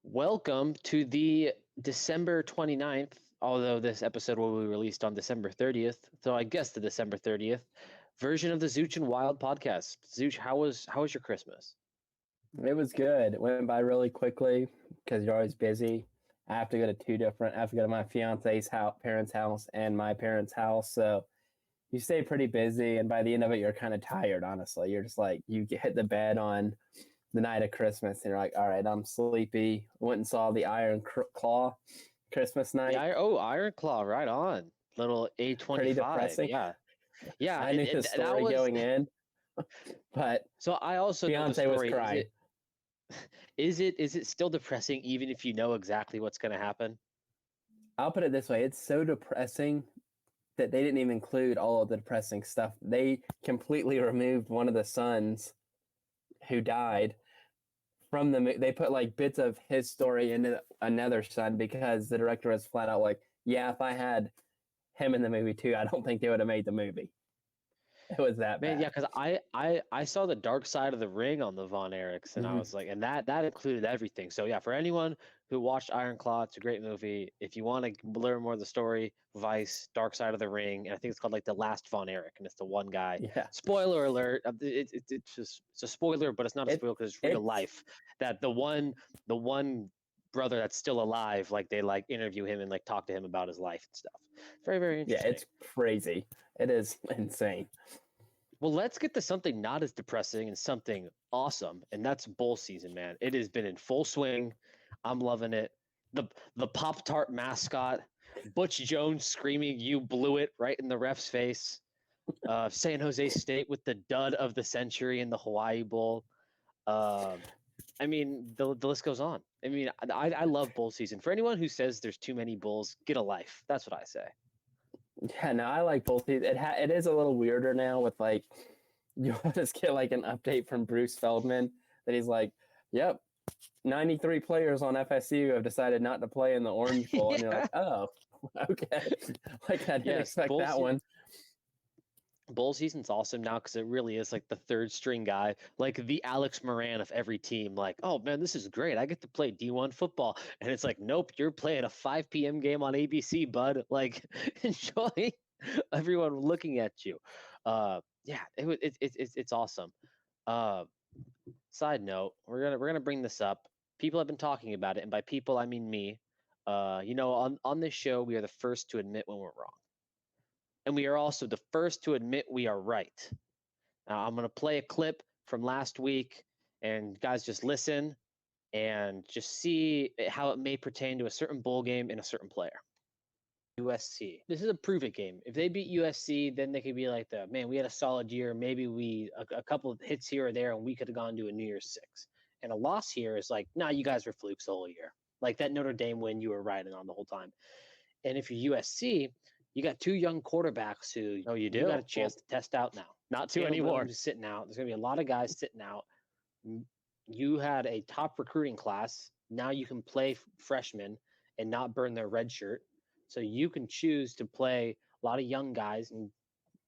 Welcome to the December 29th, although this episode will be released on December 30th. So I guess the December 30th version of the Zooch and Wilde podcast. Zooch, how was your Christmas? It was good. It went by really quickly because you're always busy. I have to go to my fiance's parents' house and my parents' house. So you stay pretty busy. And by the end of it, you're kind of tired, honestly. You're just like, hit the bed on the night of Christmas and you're like, all right, I'm sleepy. Went and saw the Iron Claw Christmas night. Iron Claw, right on. Little A25. Pretty depressing. Yeah. Yeah. I knew the story going in, but so I also know the fiance story. was crying. Is it still depressing even if you know exactly what's going to happen? I'll put it this way. It's so depressing that they didn't even include all of the depressing stuff. They completely removed one of the sons who died from the. They put like bits of his story into another son because the director was flat out like, yeah, if I had him in the movie too, I don't think they would have made the movie. It was that bad. Yeah, because I saw the Dark Side of the Ring on the Von Erichs, and I was like, and that included everything. So yeah, for anyone who watched Iron Claw, it's a great movie. If you want to learn more of the story, Vice, Dark Side of the Ring, and I think it's called like The Last Von Erich, and it's the one guy. Yeah. Spoiler alert! It's a spoiler, but it's not a spoiler because it's real life. That the one brother that's still alive, like they like interview him and like talk to him about his life and stuff. Very, very interesting. Yeah, it's crazy. It is insane. Well, let's get to something not as depressing and something awesome, and that's bowl season, man. It has been in full swing. I'm loving it. The Pop-Tart mascot, Butch Jones screaming, "You blew it," right in the ref's face. San Jose State with the dud of the century in the Hawaii Bowl. I mean, the list goes on. I mean, I love bowl season. For anyone who says there's too many bowls, get a life. That's what I say. Yeah, no, I like both these. It is a little weirder now with like, you'll just get like an update from Bruce Feldman that he's like, yep, 93 players on FSU have decided not to play in the Orange Bowl. And you're like, oh, okay. Like, I didn't expect that one. Bowl season's awesome now because it really is like the third string guy, like the Alex Moran of every team. Like, oh man, this is great. I get to play D1 football. And it's like, nope, you're playing a 5 p.m. game on ABC, bud. Like, enjoy everyone looking at you. Yeah, it's awesome. Side note, we're gonna bring this up. People have been talking about it, and by people I mean me. On this show, we are the first to admit when we're wrong. And we are also the first to admit we are right. Now, I'm going to play a clip from last week, and guys, just listen and just see how it may pertain to a certain bowl game and a certain player. USC. This is a prove-it game. If they beat USC, then they could be like, man, we had a solid year. Maybe a couple of hits here or there, and we could have gone to a New Year's Six. And a loss here is like, nah, you guys were flukes the whole year. Like that Notre Dame win, you were riding on the whole time. And if you're USC, you got two young quarterbacks who you got a chance to test out now. Not two anymore. Sitting out. There's going to be a lot of guys sitting out. You had a top recruiting class. Now you can play freshmen and not burn their red shirt. So you can choose to play a lot of young guys and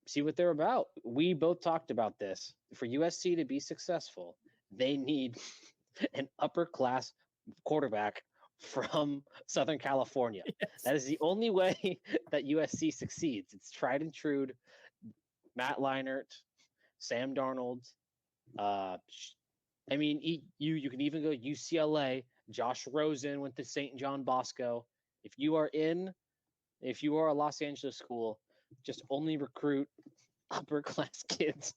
see what they're about. We both talked about this. For USC to be successful, they need an upper class quarterback from Southern California. Yes. That is the only way that USC succeeds. It's tried and true. Matt Leinart, Sam Darnold. I mean, you can even go UCLA. Josh Rosen went to St. John Bosco. If you are a Los Angeles school, just only recruit upper class kids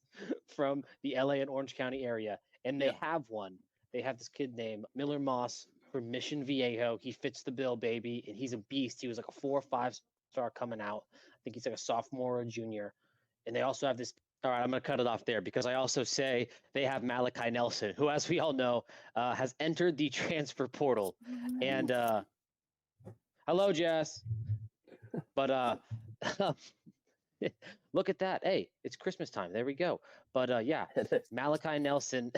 from the LA and Orange County area. And they have one. They have this kid named Miller Moss from Mission Viejo. He fits the bill, baby, and he's a beast. He was like a 4 or 5 star coming out. I think he's like a sophomore or junior. And they also have this. All right, I'm going to cut it off there because I also say they have Malachi Nelson, who, as we all know, has entered the transfer portal. And hello, Jess. But look at that. Hey, it's Christmas time. There we go. But Malachi Nelson,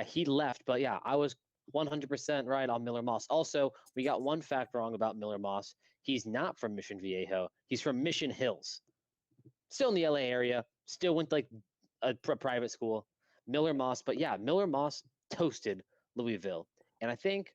he left. But I was 100% right on Miller Moss. Also, we got one fact wrong about Miller Moss. He's not from Mission Viejo. He's from Mission Hills. Still in the LA area. Still went like a private school. Miller Moss. But Miller Moss toasted Louisville. And I think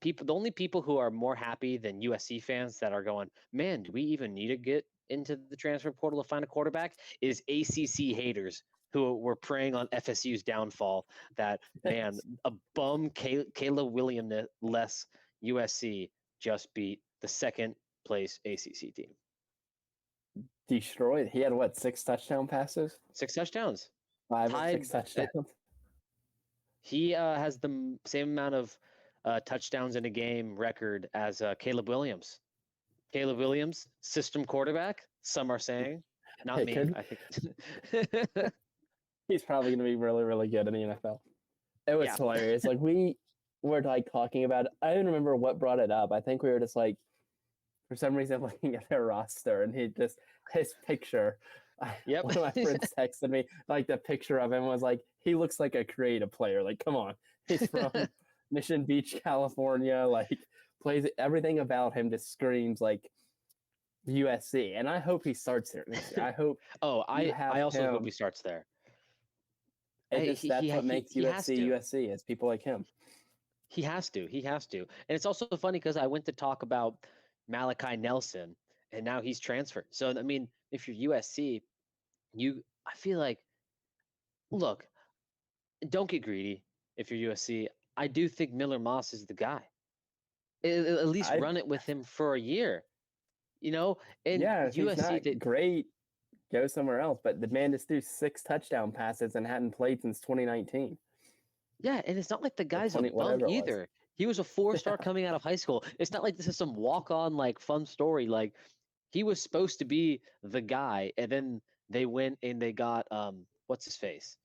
the only people who are more happy than USC fans that are going, man, do we even need to get into the transfer portal to find a quarterback? Is ACC haters who were preying on FSU's downfall. That man, a bum Caleb Williams-less USC just beat the second place ACC team. Destroyed. He had what, 6 touchdown passes? 6 touchdowns. 5 or 6 touchdowns. He has the same amount of touchdowns in a game record as Caleb Williams. Caleb Williams, system quarterback. Some are saying, not me. I think he's probably going to be really, really good in the NFL. It was hilarious. Like we were like talking about it. I don't remember what brought it up. I think we were just like, for some reason, looking at their roster, and his picture. Yep. One of my friends texted me, like the picture of him was like, he looks like a creative player. Like, come on. He's from Mission Beach, California. Like, plays everything about him just screams like USC. And I hope he starts there next year. I hope. I also hope he starts there. That's what makes USC USC is people like him. He has to. And it's also funny because I went to talk about Malachi Nelson, and now he's transferred. So, I mean, if you're USC, I feel like, look, don't get greedy if you're USC. I do think Miller Moss is the guy. At least run it with him for a year, And USC he's not great. Go somewhere else, but the man just threw 6 touchdown passes and hadn't played since 2019. Yeah, and it's not like the guy's a bum either. He was a 4-star coming out of high school. It's not like this is some walk-on like fun story. Like, he was supposed to be the guy, and then they went and they got what's his face,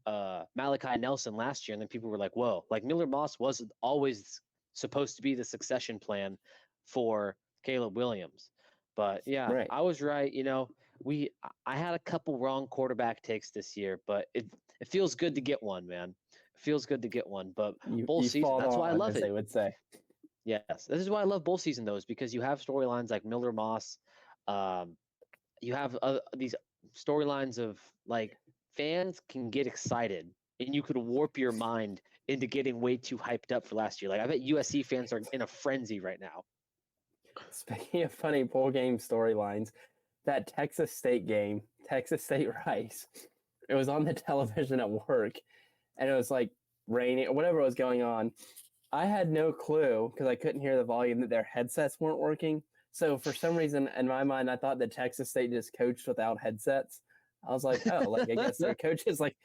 Malachi Nelson last year, and then people were like, "Whoa!" Like Miller Moss was always supposed to be the succession plan for Caleb Williams, but yeah, right. I was right. I had a couple wrong quarterback takes this year, but it feels good to get one, man. It feels good to get one, but bowl season, that's why I love it. They would say. Yes, this is why I love bowl season, though, is because you have storylines like Miller Moss. You have these storylines of like fans can get excited, and you could warp your mind into getting way too hyped up for last year. Like I bet USC fans are in a frenzy right now. Speaking of funny bowl game storylines, that Texas State game, Texas State Rice, it was on the television at work, and it was like raining or whatever was going on. I had no clue because I couldn't hear the volume that their headsets weren't working. So for some reason in my mind, I thought that Texas State just coached without headsets. I was like, oh, like I guess their coach is like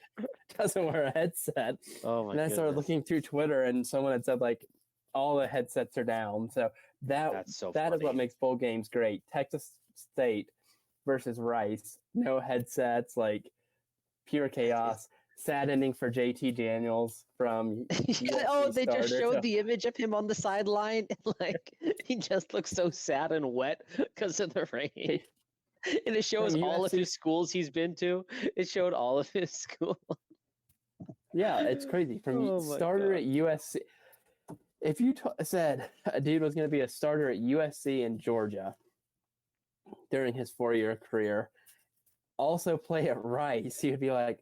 doesn't wear a headset. Oh my! And I started looking through Twitter, and someone had said like all the headsets are down. So that is what makes bowl games great. Texas State versus Rice, no headsets, like pure chaos. Sad ending for JT Daniels from they just showed the image of him on the sideline. Like he just looks so sad and wet because of the rain. And it shows all of his schools he's been to. It showed all of his schools. Yeah, it's crazy. From starter at USC. If you said a dude was going to be a starter at USC in Georgia during his 4-year career, also play at Rice, you'd be like,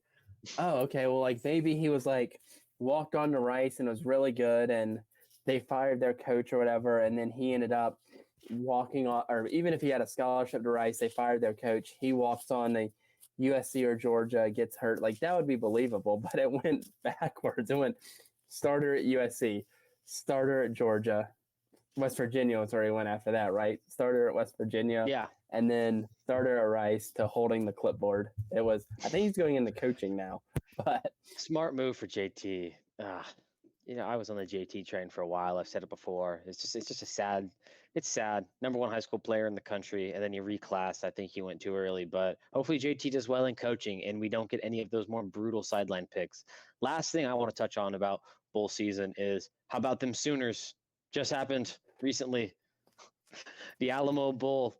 oh, okay, well, like maybe he was like walked on to Rice and was really good, and they fired their coach or whatever, and then he ended up walking on, or even if he had a scholarship to Rice, they fired their coach. He walks on to USC or Georgia, gets hurt. Like that would be believable, but it went backwards. It went starter at USC, starter at Georgia, West Virginia was where he went after that, right? Starter at West Virginia. Yeah. And then starter at Rice to holding the clipboard. It was, I think he's going into coaching now, but. Smart move for JT. I was on the JT train for a while. I've said it before. It's just sad. Number 1 high school player in the country, and then he reclassed. I think he went too early, but hopefully JT does well in coaching and we don't get any of those more brutal sideline picks. Last thing I want to touch on about bowl season is how about them Sooners? Just happened recently. The Alamo Bowl.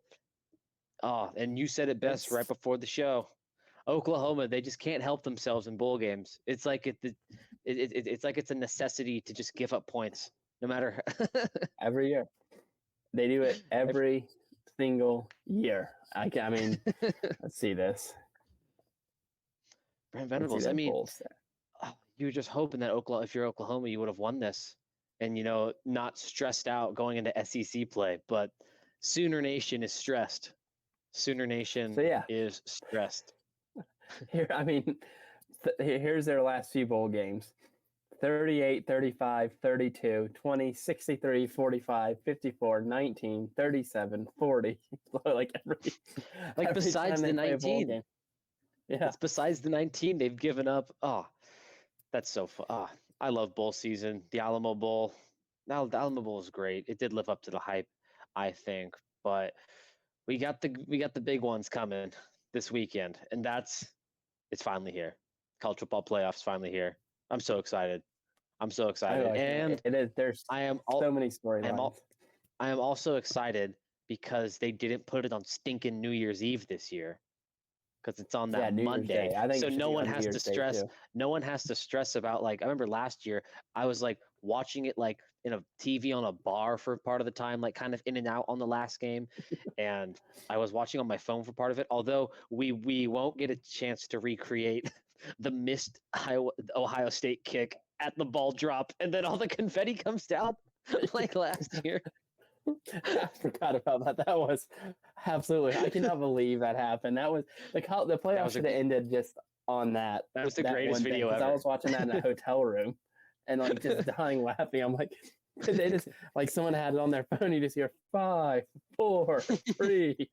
Oh, and you said it best right before the show. Oklahoma, they just can't help themselves in bowl games. It's like it's like it's a necessity to just give up points, no matter. Every year, they do it every single year. I mean, let's see this. Brent Venables. I mean, you were just hoping that if you're Oklahoma, you would have won this, and not stressed out going into SEC play. But Sooner Nation is stressed. Sooner Nation is stressed. Here's their last few bowl games. 38, 35, 32, 20, 63, 45, 54, 19, 37, 40. Besides the 19. Yeah. It's besides the 19 they've given up. Oh, that's so fun. Oh, I love bowl season. The Alamo Bowl. Now the Alamo Bowl is great. It did live up to the hype, I think. But we got the big ones coming this weekend, and it's finally here. College football playoffs finally here. I'm so excited. And it is. There's so many storylines. I am also excited because they didn't put it on stinking New Year's Eve this year, because it's on that Monday. I think so no one has to stress. No one has to stress about, like, I remember last year I was like watching it like in a TV on a bar for part of the time, like kind of in and out on the last game, and I was watching on my phone for part of it. Although we won't get a chance to recreate the missed Ohio State kick at the ball drop, and then all the confetti comes down like last year. I forgot about that. That was absolutely. I cannot believe that happened. That was the playoffs should have ended just on that. That was the greatest video ever. I was watching that in a hotel room, and like just dying laughing. I'm like, they just like someone had it on their phone. You just hear 5, 4, 3.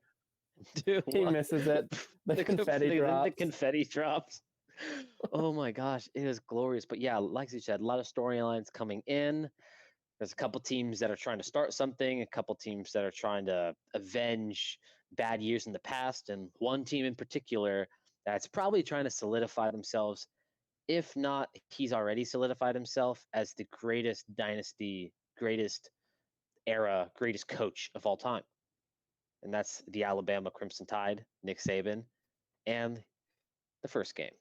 Dude, he misses it. The confetti drops. The confetti drops. Oh my gosh, it is glorious. But yeah, like you said, a lot of storylines coming in. There's a couple teams that are trying to start something, a couple teams that are trying to avenge bad years in the past, and one team in particular that's probably trying to solidify themselves. If not, he's already solidified himself as the greatest dynasty, greatest era, greatest coach of all time. And that's the Alabama Crimson Tide, Nick Saban, and the first game,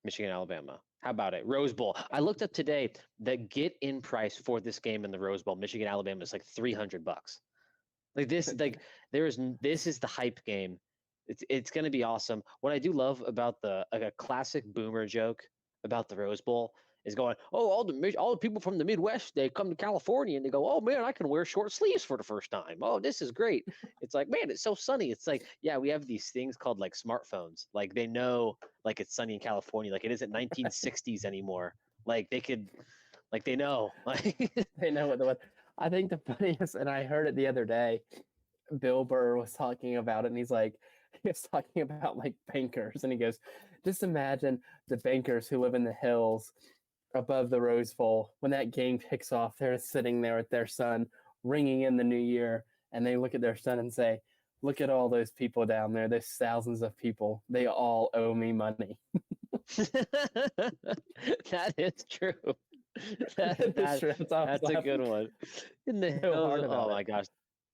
Michigan, Alabama. How about it? Rose Bowl. I looked up today, the get-in price for this game in the Rose Bowl, Michigan, Alabama, is like $300. Like this, this is the hype game. It's going to be awesome. What I do love about a classic boomer joke about the Rose Bowl is going, oh, all the people from the Midwest, they come to California and they go, oh man, I can wear short sleeves for the first time. Oh, this is great. It's like, man, it's so sunny. It's like, yeah, we have these things called like smartphones. Like they know like it's sunny in California. Like it isn't 1960s anymore. Like they could, like they know. They know what the weather. I think the funniest, and I heard it the other day, Bill Burr was talking about it, and he was talking about like bankers, and he goes, just imagine the bankers who live in the hills above the Rose Bowl. When that game kicks off, they're sitting there with their son, ringing in the new year, and they look at their son and say, look at all those people down there. There's thousands of people. They all owe me money. That is true. That's a good one. In the hills, oh my gosh.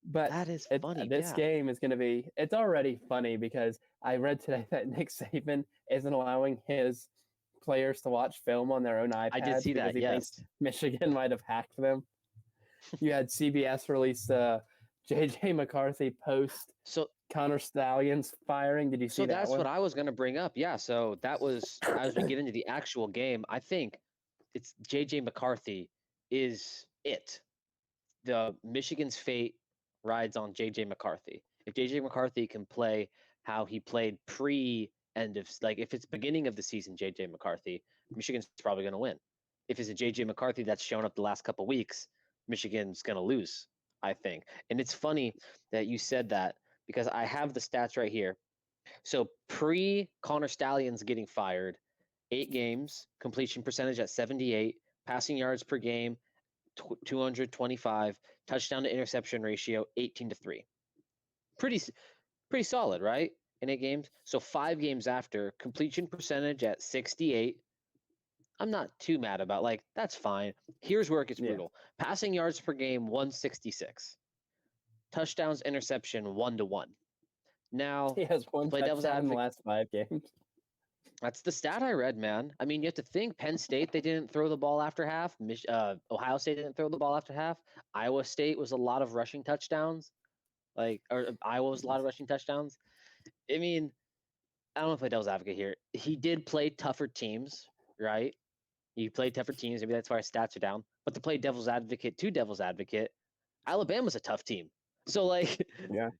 But that is funny. This game is going to be, it's already funny because I read today that Nick Saban isn't allowing his players to watch film on their own iPads. I did see that, yes. Michigan might have hacked them. You had CBS release J.J. McCarthy post Connor Stalions firing. Did you see that? So that's what I was going to bring up. Yeah, so that was, as we get into the actual game, I think it's J.J. McCarthy is it. The Michigan's fate rides on J.J. McCarthy. If J.J. McCarthy can play how he played end of, like if it's beginning of the season, J.J. McCarthy, Michigan's probably going to win. If it's a J.J. McCarthy that's shown up the last couple of weeks, Michigan's going to lose, I think. And it's funny that you said that because I have the stats right here. So Connor Stalions getting fired, 8 games, completion percentage at 78, passing yards per game, 225, touchdown to interception ratio, 18-3. Pretty solid, right? In 8 games. So 5 games after, completion percentage at 68. I'm not too mad about, like, that's fine. Here's where it gets brutal. Passing yards per game, 166. Touchdowns, interception, 1-1. Now, he has one touchdown in the last 5 games. That's the stat I read, man. I mean, you have to think Penn State, they didn't throw the ball after half. Ohio State didn't throw the ball after half. Iowa State was a lot of rushing touchdowns. Iowa was a lot of rushing touchdowns. I mean, I don't want to play devil's advocate here. He did play tougher teams, right? He played tougher teams. Maybe that's why his stats are down. But to play devil's advocate, Alabama's a tough team. So like, Yeah.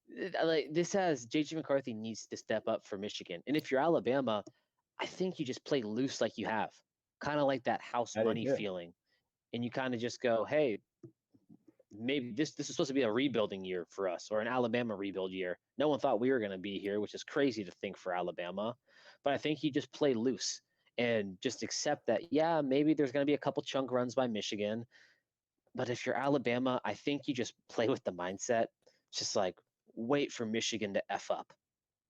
like this has JJ McCarthy needs to step up for Michigan. And if you're Alabama, I think you just play loose like you have, kind of like that house I do money too. feeling, and you kind of just go, hey, maybe this is supposed to be a rebuilding year for us, or an Alabama rebuild year. No one thought we were going to be here, which is crazy to think for Alabama. But I think you just play loose and just accept that, yeah, maybe there's going to be a couple chunk runs by Michigan. But if you're Alabama, I think you just play with the mindset, just like wait for Michigan to F up.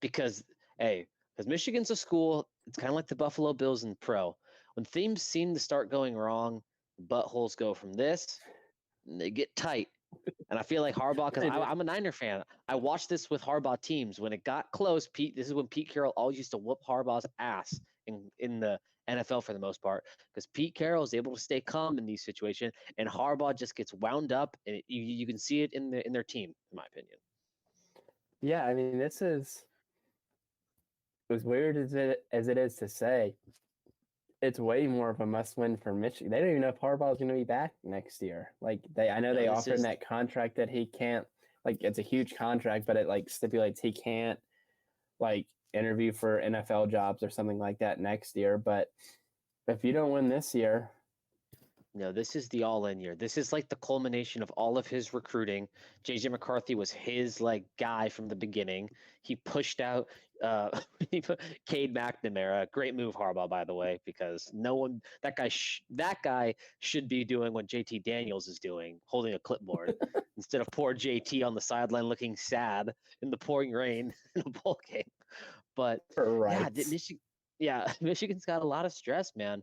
Because, hey, because Michigan's a school, it's kind of like the Buffalo Bills in pro. When things seem to start going wrong, buttholes go from this, and they get tight. And I feel like Harbaugh, because I'm a Niner fan. I watched this with Harbaugh teams. When it got close, this is when Pete Carroll always used to whoop Harbaugh's ass in the NFL for the most part, because Pete Carroll is able to stay calm in these situations, and Harbaugh just gets wound up, and you can see it in their team, in my opinion. Yeah, I mean, this is as weird as it is to say. It's way more of a must-win for Michigan. They don't even know if Harbaugh's going to be back next year. Like I know they offered him that contract that he can't. Like it's a huge contract, but it like stipulates he can't like interview for NFL jobs or something like that next year. But if you don't win this year, no, this is the all-in year. This is like the culmination of all of his recruiting. JJ McCarthy was his like guy from the beginning. He pushed out Cade McNamara. Great move, Harbaugh, by the way, because that guy should be doing what JT Daniels is doing, holding a clipboard instead of poor JT on the sideline looking sad in the pouring rain in a bowl game. But Michigan's got a lot of stress, man.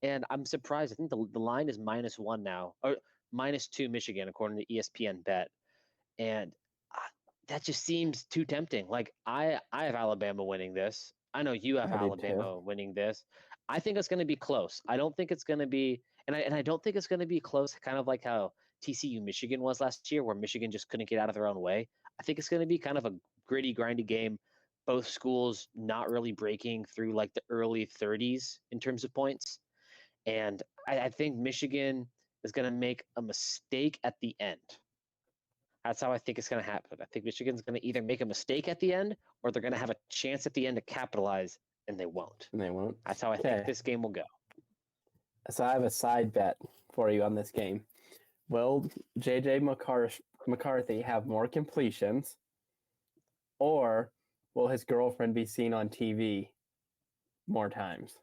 And I'm surprised. I think the line is -1 now, or -2 Michigan, according to ESPN Bet. And that just seems too tempting. Like I have Alabama winning this. I know you have Alabama winning this. I think it's going to be close. I don't think it's going to be, and I don't think it's going to be close. Kind of like how TCU Michigan was last year, where Michigan just couldn't get out of their own way. I think it's going to be kind of a gritty, grindy game. Both schools not really breaking through like the early 30s in terms of points. And I think Michigan is going to make a mistake at the end. That's how I think it's going to happen. I think Michigan's going to either make a mistake at the end, or they're going to have a chance at the end to capitalize, and they won't. That's how I think this game will go. So I have a side bet for you on this game. Will JJ McCarthy have more completions, or will his girlfriend be seen on TV more times?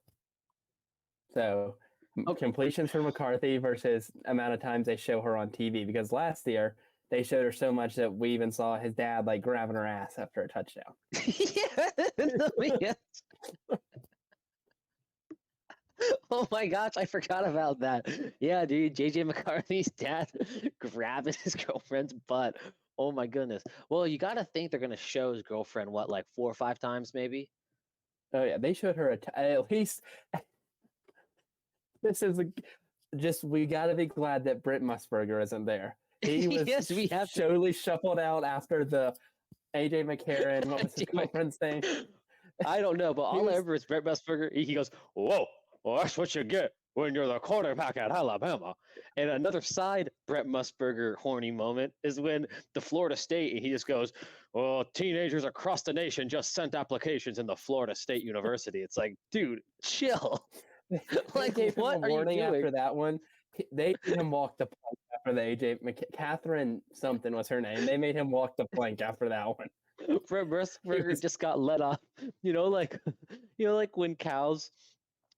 So completions for McCarthy versus amount of times they show her on TV, because last year they showed her so much that we even saw his dad like grabbing her ass after a touchdown. Yeah. Oh my gosh, I forgot about that. Yeah, dude, JJ McCarthy's dad grabbing his girlfriend's butt. Oh my goodness. Well, you got to think they're going to show his girlfriend like 4 or 5 times maybe. Oh yeah, they showed her at least. This is we got to be glad that Brent Musburger isn't there. He was totally shuffled out after the AJ McCarron. What was his girlfriend's name? I don't know, but all I ever is Brent Musburger. He goes, "Whoa, well, that's what you get when you're the quarterback at Alabama." And another side Brent Musburger horny moment is when the Florida State, and he just goes, "Well, teenagers across the nation just sent applications in the Florida State University." It's like, dude, chill. Like, gave him a warning after that one. They made him walk the plank after the AJ Catherine something was her name. They made him walk the plank after that one. Brent Musburger just got let off. Like when cows,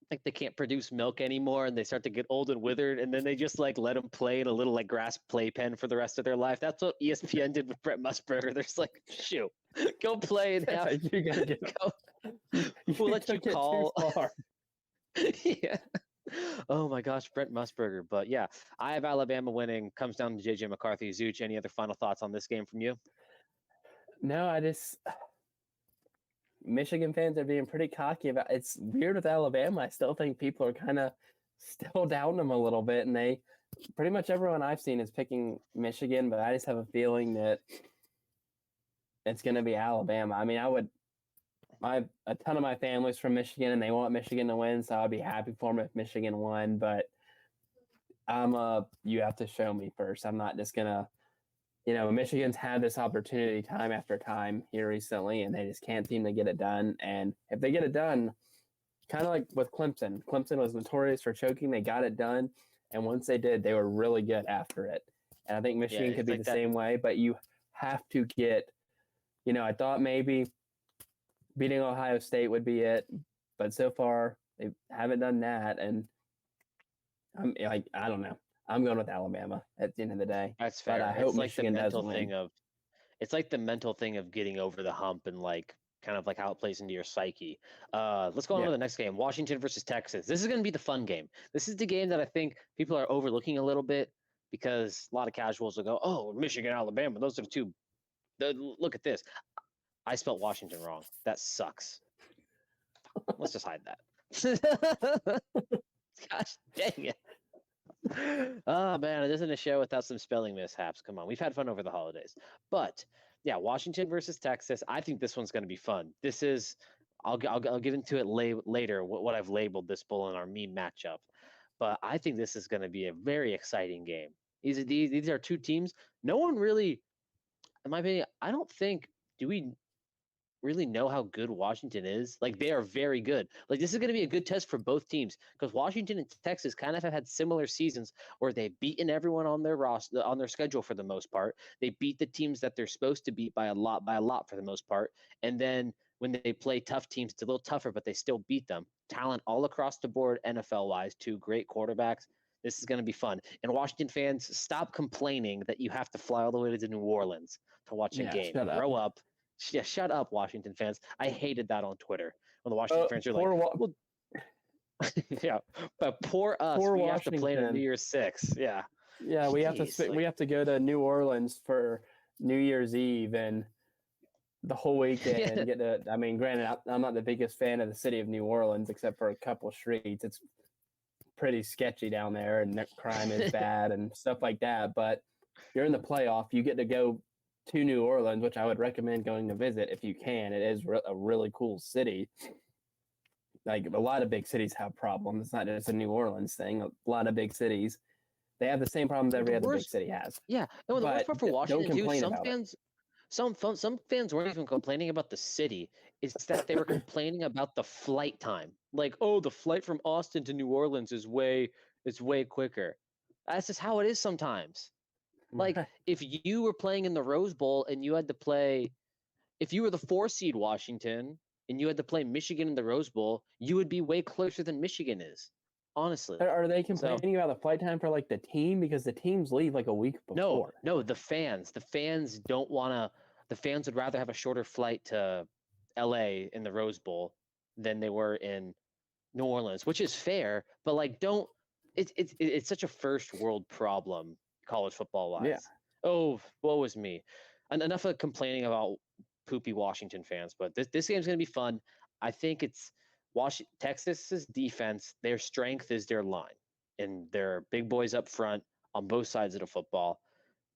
like they can't produce milk anymore and they start to get old and withered, and then they just like let them play in a little like grass playpen for the rest of their life. That's what ESPN did with Brent Musburger. They're just like, shoot, go play and have. You gotta get. We'll let you call. Yeah. Oh my gosh, Brent Musburger. But yeah, I have Alabama winning. Comes down to JJ McCarthy. Zooch, any other final thoughts on this game from you? No, Michigan fans are being pretty cocky about it. It's weird with Alabama. I still think people are kind of still down them a little bit, and they pretty much everyone I've seen is picking Michigan, but I just have a feeling that it's going to be Alabama. I mean, a ton of my family's from Michigan, and they want Michigan to win, so I'd be happy for them if Michigan won. But You have to show me first. I'm not just gonna. Michigan's had this opportunity time after time here recently, and they just can't seem to get it done. And if they get it done, kind of like with Clemson, Clemson was notorious for choking. They got it done, and once they did, they were really good after it. And I think Michigan could be the same way, but you have to get. I thought maybe beating Ohio State would be it, but so far they haven't done that, and I don't know. I'm going with Alabama at the end of the day. That's fair. But I hope Michigan does win. It's like the mental thing of getting over the hump and kind of like how it plays into your psyche. Let's go on to the next game. Washington versus Texas. This is going to be the fun game. This is the game that I think people are overlooking a little bit because a lot of casuals will go, "Oh, Michigan, Alabama, those are the two. Look at this. I spelled Washington wrong. That sucks. Let's just hide that." Gosh dang it. Oh man, it isn't a show without some spelling mishaps. Come on, we've had fun over the holidays. But yeah, Washington versus Texas. I think this one's going to be fun. This is, I'll get into it later. What I've labeled this bowl in our meme matchup, but I think this is going to be a very exciting game. These are two teams. No one really, in my opinion, I don't think. Do we really know how good Washington is? Like, they are very good. Like, this is going to be a good test for both teams because Washington and Texas kind of have had similar seasons where they've beaten everyone on their roster, on their schedule for the most part. They beat the teams that they're supposed to beat by a lot for the most part. And then when they play tough teams, it's a little tougher, but they still beat them. Talent all across the board, NFL wise, two great quarterbacks. This is going to be fun. And Washington fans, stop complaining that you have to fly all the way to New Orleans to watch a game. Grow up. Yeah, shut up, Washington fans. I hated that on Twitter when the Washington fans are like, well, yeah, but poor us. We have to play on New Year's 6. Yeah. Yeah, we have to go to New Orleans for New Year's Eve and the whole weekend and get to. I mean, granted, I'm not the biggest fan of the city of New Orleans except for a couple streets. It's pretty sketchy down there, and crime is bad and stuff like that. But you're in the playoff. You get to go to New Orleans, which I would recommend going to visit if you can. It is a really cool city. Like, a lot of big cities have problems. It's not just a New Orleans thing. A lot of big cities, they have the same problems every other big city has. Yeah, and the worst part for Washington too, some fans weren't even complaining about the city. It's that they were complaining about the flight time. Like, oh, the flight from Austin to New Orleans is way quicker. That's just how it is sometimes. Like, if you were playing in the Rose Bowl and you had to play, if you were the 4 seed Washington and you had to play Michigan in the Rose Bowl, you would be way closer than Michigan is, honestly. Are they complaining about the flight time for like the team? Because the teams leave like a week before. No, the fans don't want to. The fans would rather have a shorter flight to LA in the Rose Bowl than they were in New Orleans, which is fair, but like, it's such a first world problem college football wise. Yeah. Oh, woe is me. And enough of complaining about poopy Washington fans, but this game's going to be fun. I think it's Texas's defense. Their strength is their line and their big boys up front on both sides of the football.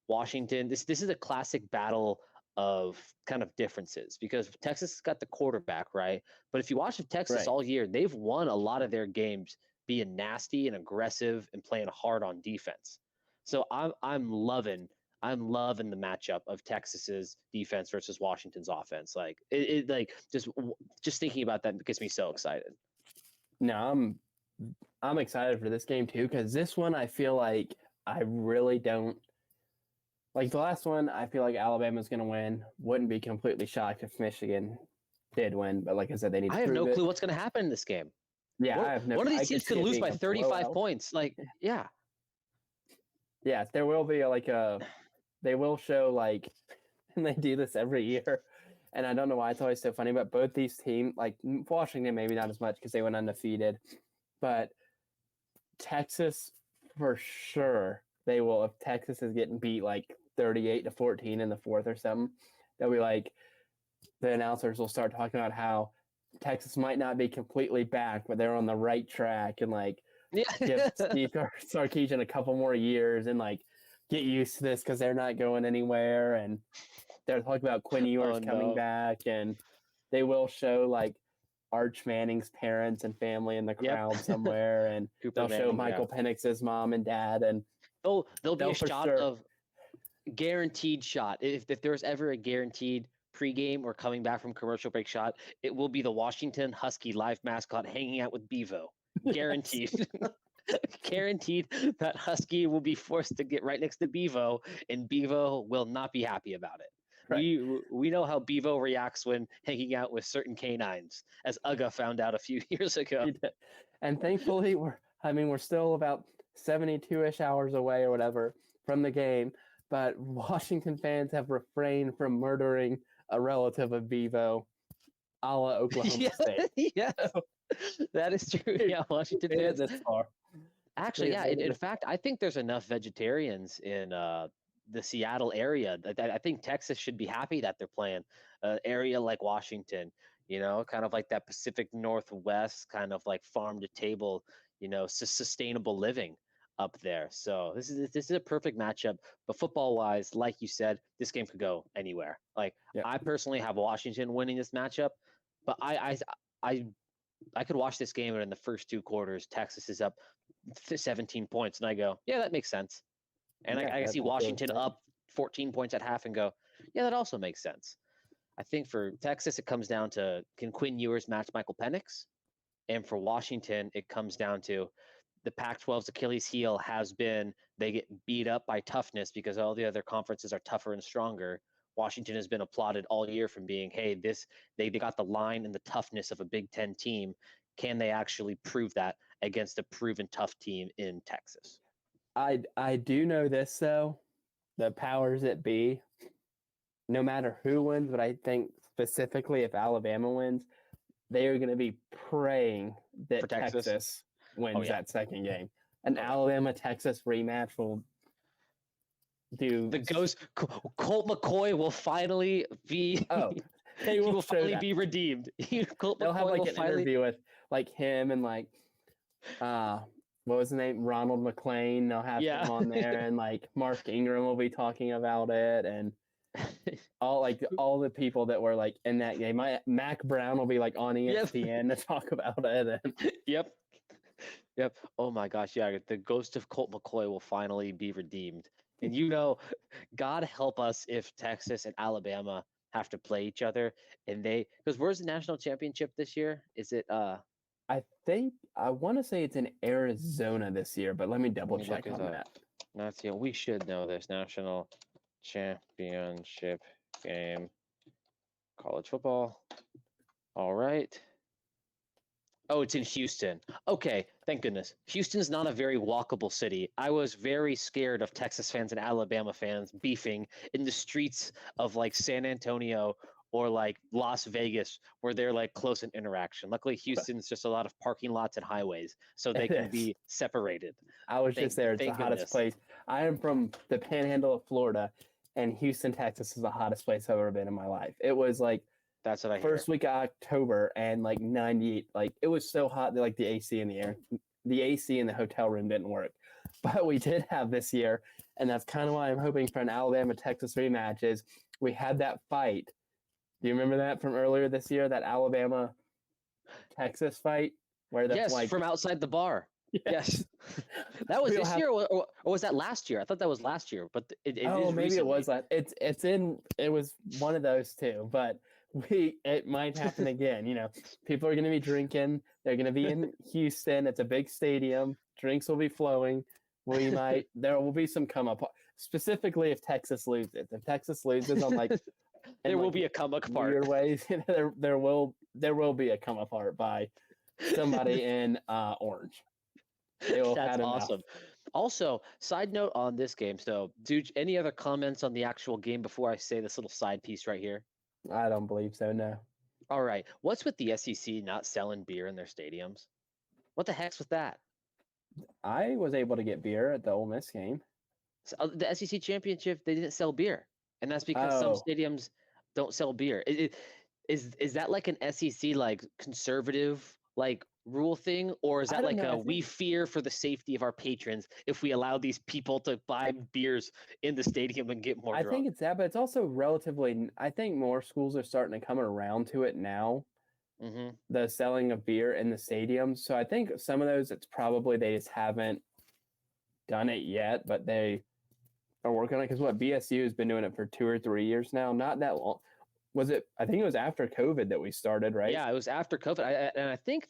Washington, this is a classic battle of kind of differences because Texas has got the quarterback, right? But if you watch Texas all year, they've won a lot of their games being nasty and aggressive and playing hard on defense. So I'm loving the matchup of Texas's defense versus Washington's offense. Like it like just thinking about that gets me so excited. No, I'm excited for this game too because this one I feel like I really don't like. The last one I feel like Alabama's going to win. Wouldn't be completely shocked if Michigan did win, but like I said, they need. I have no clue what's going to happen in this game. Yeah, one of these teams could lose by 35 points. Like, yeah. Yeah, there will be they will show like, and they do this every year, and I don't know why it's always so funny, but both these teams, like Washington, maybe not as much because they went undefeated, but Texas for sure they will. If Texas is getting beat like 38-14 in the fourth or something, they'll be like, the announcers will start talking about how Texas might not be completely back, but they're on the right track, and like. Give Steve Sarkisian a couple more years and like get used to this because they're not going anywhere, and they're talking about Quinn Ewers coming back, and they will show like Arch Manning's parents and family in the Yep. crowd somewhere, and Cooper they'll show Manning, Michael Penix's mom and dad, and Oh, there'll be they'll a for shot sure. of guaranteed shot. If there was ever a guaranteed pregame or coming back from commercial break shot, it will be the Washington Husky live mascot hanging out with Bevo. Guaranteed. Guaranteed that Husky will be forced to get right next to Bevo, and Bevo will not be happy about it. Right. We know how Bevo reacts when hanging out with certain canines, as Uga found out a few years ago. And thankfully, we're still about 72-ish hours away or whatever from the game, but Washington fans have refrained from murdering a relative of Bevo, a la Oklahoma State. Yeah, that is true. Yeah, Washington Made it fans. this far. Actually, yeah. In fact, I think there's enough vegetarians in the Seattle area. I think Texas should be happy that they're playing an area like Washington. You know, kind of like that Pacific Northwest, kind of like farm to table. You know, sustainable living up there. So this is a perfect matchup. But football wise, like you said, this game could go anywhere. Like I personally have Washington winning this matchup, but I could watch this game and in the first two quarters, Texas is up 17 points, and I go, yeah, that makes sense. And I see Washington up 14 points at half and go, yeah, that also makes sense. I think for Texas, it comes down to can Quinn Ewers match Michael Penix? And for Washington, it comes down to the Pac-12's Achilles heel has been they get beat up by toughness because all the other conferences are tougher and stronger. Washington has been applauded all year from being, hey, they got the line and the toughness of a Big Ten team. Can they actually prove that against a proven tough team in Texas? I do know this though, the powers that be, no matter who wins, but I think specifically if Alabama wins, they are going to be praying that Texas wins that second game. An Alabama-Texas rematch will do. Colt McCoy will finally be. He will finally be redeemed. Colt They'll have like an interview with like him and like what was the name? Ronald McLean. They'll have him on there, and like Mark Ingram will be talking about it, and all the people that were like in that game. Mac Brown will be like on ESPN to talk about it. And... Yep. Oh my gosh, yeah. The ghost of Colt McCoy will finally be redeemed. And you know, God help us if Texas and Alabama have to play each other, and because where's the national championship this year? Is it I want to say it's in Arizona this year, but let me double check on that. That's we should know this national championship game, college football. All right. Oh, it's in Houston. Okay, thank goodness. Houston's not a very walkable city. I was very scared of Texas fans and Alabama fans beefing in the streets of like San Antonio or like Las Vegas, where they're like close in interaction. Luckily, Houston's just a lot of parking lots and highways, so they can be separated. I was just there. It's the hottest place. I am from the panhandle of Florida, and Houston, Texas is the hottest place I've ever been in my life. It was like that's what I first week of October and like 98. Like it was so hot that like the AC in the hotel room didn't work. But we did have this year, and that's kind of why I'm hoping for an Alabama-Texas rematch. Is we had that fight. Do you remember that from earlier this year? That Alabama-Texas fight where from outside the bar. Yes. That was this year, or was that last year? I thought that was last year, but it is maybe recently. It was last. It was one of those two, but it might happen again. You know, people are going to be drinking. They're going to be in Houston. It's a big stadium. Drinks will be flowing. There will be some come up, specifically if Texas loses. If Texas loses on like there will be a come apart. Weird ways. there will be a come apart by somebody in orange. That's awesome. Also, side note on this game. So, dude, any other comments on the actual game before I say this little side piece right here? I don't believe so. No. All right. What's with the SEC not selling beer in their stadiums? What the heck's with that? I was able to get beer at the Ole Miss game. So, the SEC championship, they didn't sell beer, and that's because some stadiums don't sell beer. Is that like an SEC like conservative like rule thing, or is that like we fear for the safety of our patrons if we allow these people to buy beers in the stadium and get more drunk? I think it's that, but it's also relatively. I think more schools are starting to come around to it now. Mm-hmm. the selling of beer in the stadium. So I think some of those, it's probably they just haven't done it yet, but they are working on it. Because what BSU has been doing it for 2 or 3 years now, not that long. Was it? I think it was after COVID that we started, right? Yeah, it was after COVID. And I think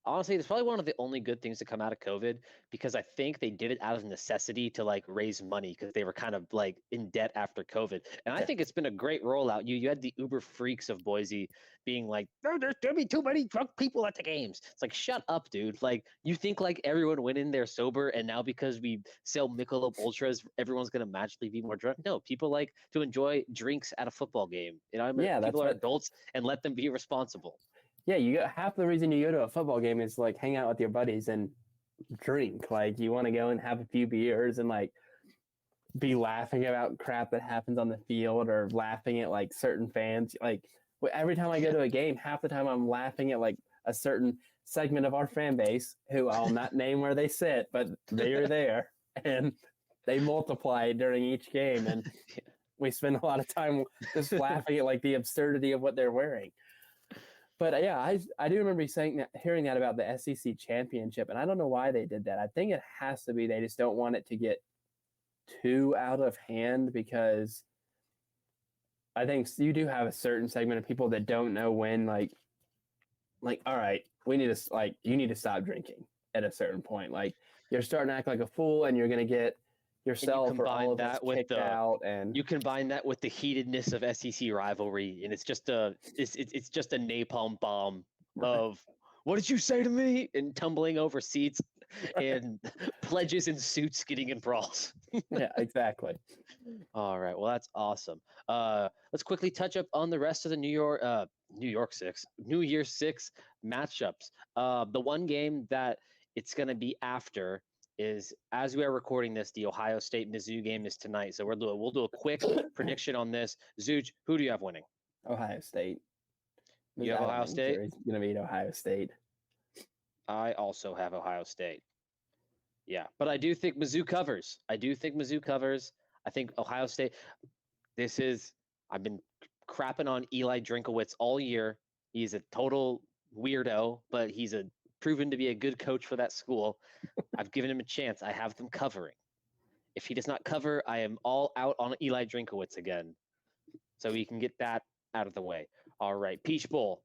honestly, it's probably one of the only good things to come out of COVID, because I think they did it out of necessity to like raise money because they were kind of like in debt after COVID. And I think it's been a great rollout. You had the Uber freaks of Boise being like, there'll be too many drunk people at the games. It's like, shut up, dude. Like, you think like everyone went in there sober, and now because we sell Michelob Ultras, everyone's gonna magically be more drunk? No, people like to enjoy drinks at a football game. You know, I mean, Yeah, that's people are what. adults, and let them be responsible. Yeah, you got half the reason you go to a football game is like hang out with your buddies and drink. Like you want to go and have a few beers and like be laughing about crap that happens on the field or laughing at like certain fans. Like every time I go to a game, half the time I'm laughing at like a certain segment of our fan base who I'll not name where they sit, but they are there and they multiply during each game. And we spend a lot of time just laughing at like the absurdity of what they're wearing. But yeah, I do remember hearing that about the SEC championship, and I don't know why they did that. I think it has to be they just don't want it to get too out of hand, because I think you do have a certain segment of people that don't know when, like all right, we need to like you need to stop drinking at a certain point. Like you're starting to act like a fool, and you're going to get yourself or all of us kicked out. And you combine that with the heatedness of SEC rivalry, and it's just a napalm bomb of what did you say to me, and tumbling over seats and pledges and suits getting in brawls. Yeah, exactly. All right, well that's awesome. Let's quickly touch up on the rest of the New Year's Six matchups. The one game that it's going to be after is, as we are recording this, the Ohio State Mizzou game is tonight. So we'll do a quick prediction on this. Zooch, who do you have winning? Ohio State. You have Ohio State? It's going to beat Ohio State. I also have Ohio State. Yeah, but I do think Mizzou covers. I think Ohio State. I've been crapping on Eli Drinkowitz all year. He's a total weirdo, but he's proven to be a good coach for that school. I've given him a chance. I have them covering. If he does not cover, I am all out on Eli Drinkowitz again. So we can get that out of the way. All right, Peach Bowl,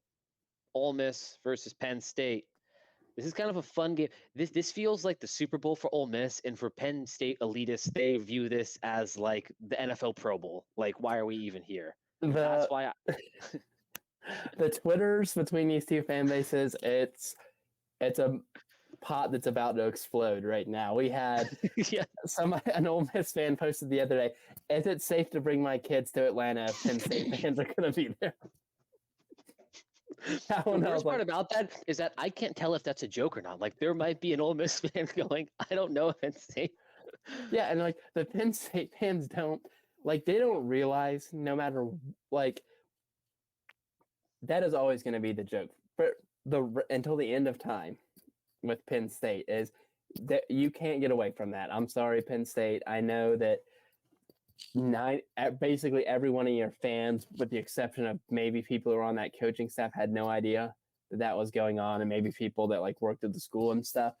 Ole Miss versus Penn State. This is kind of a fun game. This feels like the Super Bowl for Ole Miss, and for Penn State elitists, they view this as like the NFL Pro Bowl. Like, why are we even here? That's why the Twitters between these two fan bases, it's a pot that's about to explode right now. We had an Ole Miss fan posted the other day, is it safe to bring my kids to Atlanta if Penn State fans are going to be there? The worst part about that is that I can't tell if that's a joke or not. Like, there might be an Ole Miss fan going, I don't know if it's safe. Yeah, and like the Penn State fans they don't realize, no matter like, that is always going to be the joke for until the end of time with Penn State, is that you can't get away from that. I'm sorry, Penn State. I know that basically every one of your fans, with the exception of maybe people who are on that coaching staff, had no idea that was going on, and maybe people that like worked at the school and stuff.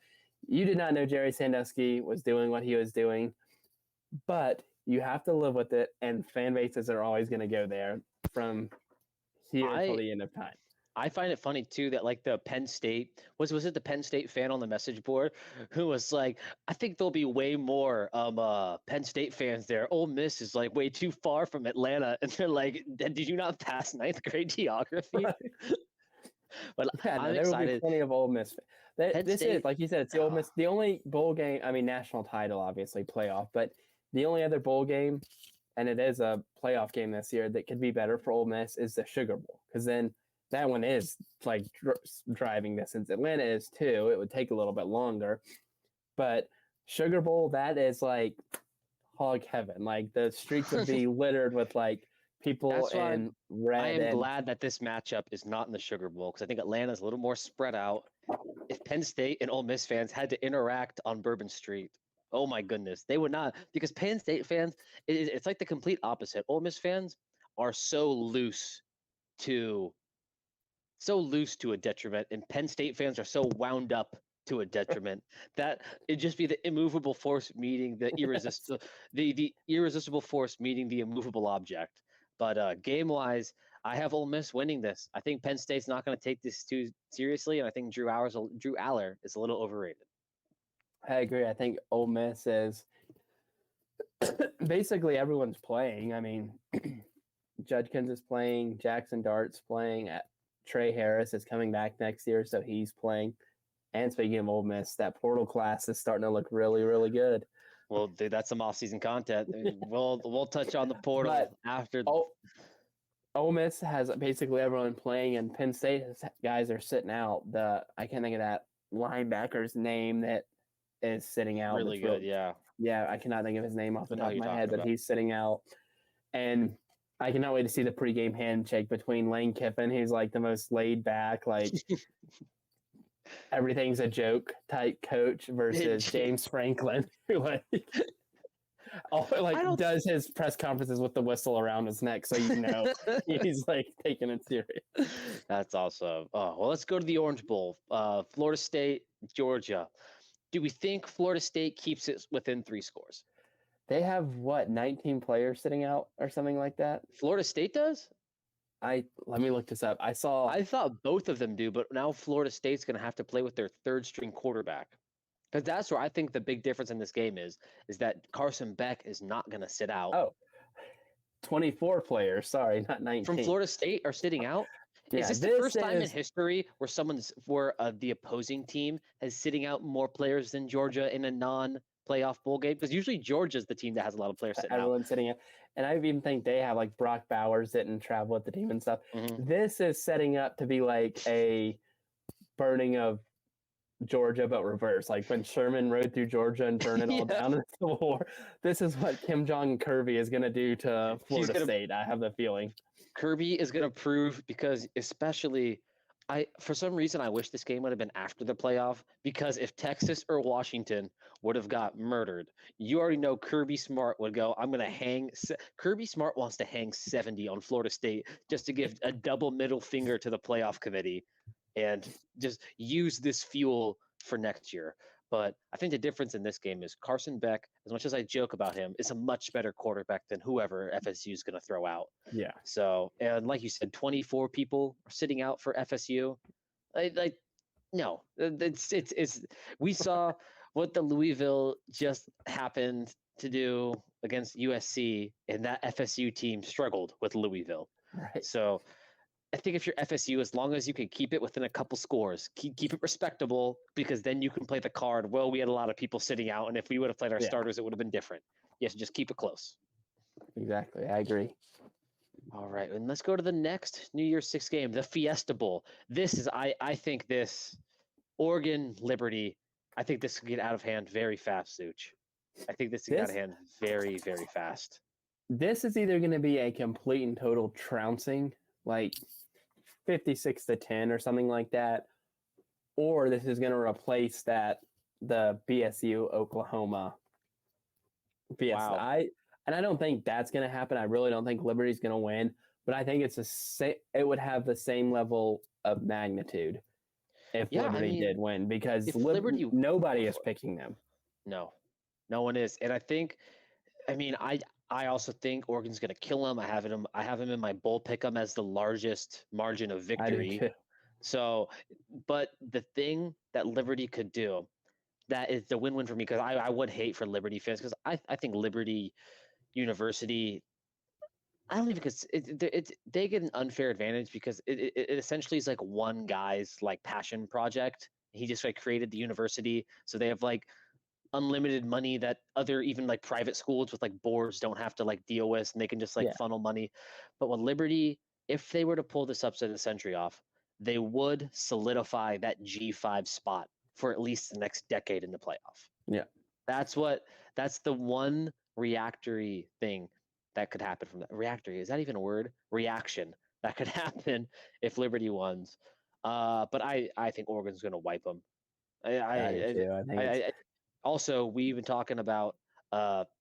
You did not know Jerry Sandusky was doing what he was doing, but you have to live with it, and fan bases are always going to go there from here until the end of time. I find it funny too that like the Penn State was it the Penn State fan on the message board who was like, I think there'll be way more Penn State fans there. Ole Miss is like way too far from Atlanta, and they're like, did you not pass 9th grade geography? But yeah, I'm there excited. Will be plenty of Ole Miss. This is, like you said, it's the Ole Miss. The only bowl game, I mean, national title, obviously playoff, but the only other bowl game, and it is a playoff game this year, that could be better for Ole Miss is the Sugar Bowl, because then that one is like driving distance. Atlanta is too. It would take a little bit longer, but Sugar Bowl, that is like hog heaven. Like the streets would be littered with like people in red. I am glad that this matchup is not in the Sugar Bowl, because I think Atlanta's a little more spread out. If Penn State and Ole Miss fans had to interact on Bourbon Street, oh my goodness, they would not, because Penn State fans, it's like the complete opposite. Ole Miss fans are so loose to so loose to a detriment, and Penn State fans are so wound up to a detriment that it'd just be the immovable force meeting the irresistible, the irresistible force meeting the immovable object. But game wise, I have Ole Miss winning this. I think Penn State's not going to take this too seriously, and I think Drew Aller is a little overrated. I agree. I think Ole Miss is basically everyone's playing. I mean, Judkins is playing, Jackson Dart's playing, Trey Harris is coming back next year, so he's playing. And speaking of Ole Miss, that portal class is starting to look really, really good. Well, dude, that's some off-season content. We'll touch on the portal But after. Ole Miss has basically everyone playing, and Penn State guys are sitting out. I can't think of that linebacker's name that is sitting out. Really good, yeah. Yeah, I cannot think of his name off the top of my head, but about. he's sitting out. And I cannot wait to see the pregame handshake between Lane Kiffin, who's like the most laid back, like everything's a joke type coach, versus James Franklin, who does his press conferences with the whistle around his neck, so you know he's like taking it serious. That's awesome. Oh, well, let's go to the Orange Bowl. Florida State, Georgia. Do we think Florida State keeps it within 3 scores? They have 19 players sitting out or something like that? Florida State does? Let me look this up. I thought both of them do, but now Florida State's going to have to play with their 3rd string quarterback. Because that's where I think the big difference in this game is that Carson Beck is not going to sit out. Oh, 24 players. Sorry, not 19. From Florida State are sitting out? Yeah, is this the first time in history where the opposing team is sitting out more players than Georgia in a non-playoff bowl game? Because usually Georgia's the team that has a lot of players sitting out. Everyone's sitting out. And I even think they have like Brock Bowers didn't travel with the team and stuff. Mm-hmm. This is setting up to be like a burning of Georgia, but reverse. Like when Sherman rode through Georgia and burned it all down in the Civil War. This is what Kim Jong Kirby is going to do to Florida State. I have the feeling. Kirby is going to prove, because especially for some reason, I wish this game would have been after the playoff, because if Texas or Washington would have got murdered, you already know Kirby Smart would go, I'm going to hang. Kirby Smart wants to hang 70 on Florida State just to give a double middle finger to the playoff committee and just use this fuel for next year. But I think the difference in this game is Carson Beck, as much as I joke about him, is a much better quarterback than whoever FSU is going to throw out. Yeah. So, and like you said, 24 people are sitting out for FSU. No, it's we saw what the Louisville just happened to do against USC, and that FSU team struggled with Louisville. Right. So I think if you're FSU, as long as you can keep it within a couple scores, keep it respectable, because then you can play the card, well, we had a lot of people sitting out, and if we would have played our starters, it would have been different. Yes, just keep it close. Exactly. I agree. All right, and let's go to the next New Year's Six game, the Fiesta Bowl. This is, I think this, Oregon Liberty, I think this could get out of hand very fast, Zooch. I think this could get out of hand very, very fast. This is either going to be a complete and total trouncing, like 56-10 or something like that, or this is going to replace the BSU Oklahoma Fiesta. Wow. I don't think that's going to happen. I really don't think Liberty's going to win, but I think it would have the same level of magnitude if Liberty did win, because Liberty, nobody is picking them. No one is. And I also think Oregon's going to kill him. I have him in my bowl pick'em as the largest margin of victory. So, but the thing that Liberty could do, that is the win-win for me, because I would hate for Liberty fans, because I think Liberty University, I don't even, because they get an unfair advantage, because it essentially is like one guy's like passion project. He just like created the university, so they have like unlimited money that other even like private schools with like boards don't have to like deal with, and they can just like funnel money. But when Liberty, if they were to pull this upset of the century off, they would solidify that G5 spot for at least the next decade in the playoff. Yeah. That's the one reactory thing that could happen from that. Reactory, is that even a word? Reaction that could happen if Liberty wins. But I think Oregon's going to wipe them. Also, we've been talking about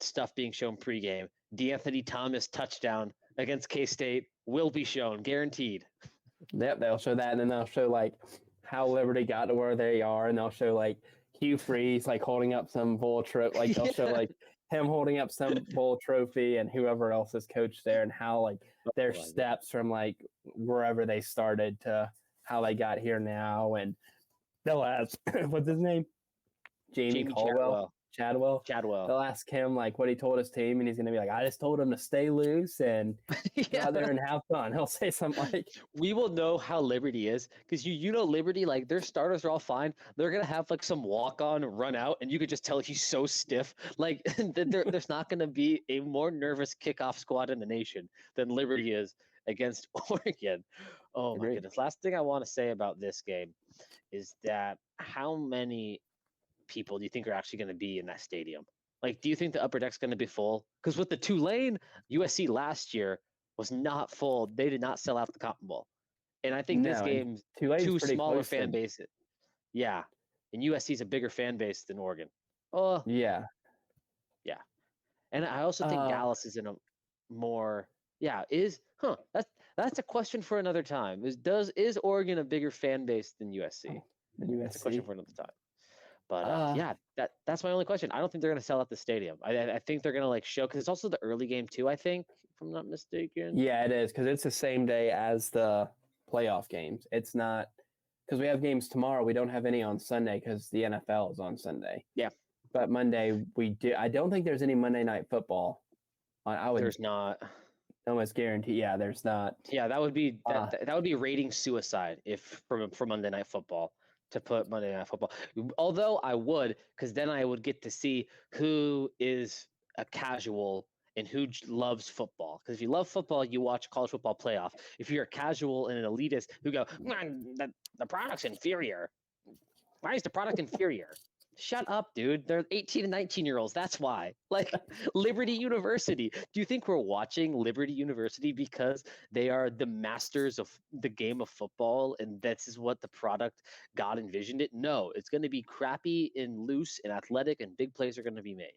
stuff being shown pregame. DeAnthony Thomas touchdown against K-State will be shown, guaranteed. Yep, they'll show that, and then they'll show like how Liberty got to where they are, and they'll show like Hugh Freeze like holding up some bowl trophy. Like they'll show like him holding up some bowl trophy, and whoever else is coached there, and how like their steps from like wherever they started to how they got here now, and they'll ask what's his name, Jamie Caldwell. Chadwell. They'll ask him like what he told his team, and he's gonna be like, "I just told him to stay loose and go out there and have fun." He'll say something like, "We will know how Liberty is because you know Liberty, like their starters are all fine. They're gonna have like some walk on run out, and you could just tell he's so stiff. Like there's not gonna be a more nervous kickoff squad in the nation than Liberty is against Oregon. Oh my goodness! Last thing I want to say about this game is that how many people do you think are actually going to be in that stadium? Like, do you think the upper deck's going to be full? Because with the Tulane, USC last year was not full. They did not sell out the Cotton Bowl. And I think this game's two smaller fan bases. Yeah. And USC's a bigger fan base than Oregon. Oh. Yeah. Yeah. And I also think Dallas is in a more that's a question for another time. Is Oregon a bigger fan base than USC? That's a question for another time. But that's my only question. I don't think they're going to sell out the stadium. I think they're going to like show because it's also the early game too. I think, if I'm not mistaken. Yeah, it is because it's the same day as the playoff games. It's not because we have games tomorrow. We don't have any on Sunday because the NFL is on Sunday. Yeah, but Monday we do. I don't think there's any Monday night football. There's not. Almost guarantee. Yeah, there's not. Yeah, that would be that would be rating suicide if for Monday Night Football. To put Monday Night Football. Although I would, because then I would get to see who is a casual and who loves football. Because if you love football, you watch college football playoff. If you're a casual and an elitist who go, the product's inferior. Why is the product inferior? Shut up, dude. They're 18 and 19-year-olds. That's why. Like Liberty University. Do you think we're watching Liberty University because they are the masters of the game of football and this is what the product God envisioned it? No, it's going to be crappy and loose and athletic and big plays are going to be made.